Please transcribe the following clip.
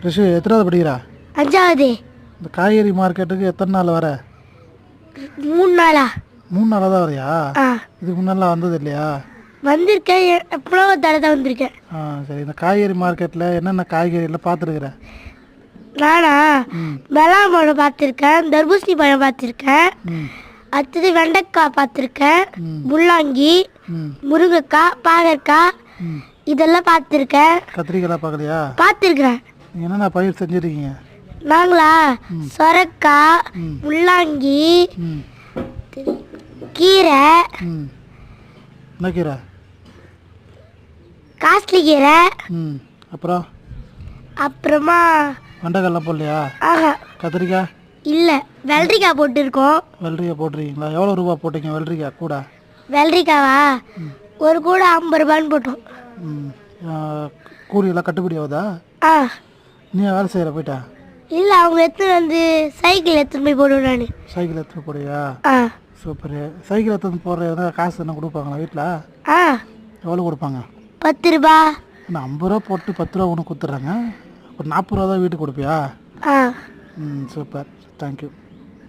ரிஷி எத்தனாவது படிக்கிறா? 5வது. இந்த காய்கறி மார்க்கெட்டுக்கு எத்தனை நாள் வர? 3 நாளா? 3 நாளாக தான் வரையா? ஆ இதுக்கு முன்னெல்லாம் வந்தது இல்லையா? வந்திருக்கேன், எப்போ ஒரு தடவை தான் வந்திருக்கேன். சரி. இந்த காய்கறி மார்க்கெட்டில் என்னென்ன காய்கறிலாம் பார்த்துருக்குறேன்? நானா வெள்ளாம் பழம் பார்த்துருக்கேன், தர்பூசணி பழம் பார்த்துருக்கேன், அடுத்தது வெண்டைக்காய் பார்த்துருக்கேன், முள்ளாங்கி, முருங்கைக்காய், பாகற்காய் இதெல்லாம் பார்த்துருக்கேன். கத்திரிக்காய் பார்க்கலையா? பார்த்துருக்குறேன். என்னென்ன பயிர் செஞ்சுருக்கீங்க? நாங்களா சொரக்காய், முள்ளாங்கி, கீரை, என்ன கீரை? காஸ்ட்லி கீரை, அப்புறமா வெண்டைக்காய்லாம் போடலையா? ஆஹா கத்திரிக்காய் இல்லை, வெள்ளரிக்காய் போட்டிருக்கோம். வெள்ளரிக்காய் போட்டிருக்கீங்களா? எவ்வளோ ரூபா போட்டீங்க வெள்ளரிக்காய் கூட? வெள்ளரிக்காவா ஒரு கூட 50 ரூபான்னு போட்டோம். கூலியெல்லாம் கட்டுப்படி ஆகுதா? ஆ நீ வேலை செய்கிற போயிட்டா? இல்லை, அவங்க எடுத்துன்னு வந்து சைக்கிள் எடுத்துன்னு போய் போடுவேன் நான். சைக்கிள் எடுத்துன்னு போடுவியா? ஆ சூப்பரு. சைக்கிள் எடுத்துன்னு போடுற காசு என்ன கொடுப்பாங்களா வீட்டில்? ஆ எவ்வளோ கொடுப்பாங்க? 10 ரூபா. நான் 50 ரூபா போட்டு 10 ரூபா ஒன்று கொடுத்துட்றாங்க. இப்போ 40 ரூபா தான் வீட்டுக்கு கொடுப்பியா? ஆ சூப்பர், தேங்க்யூ.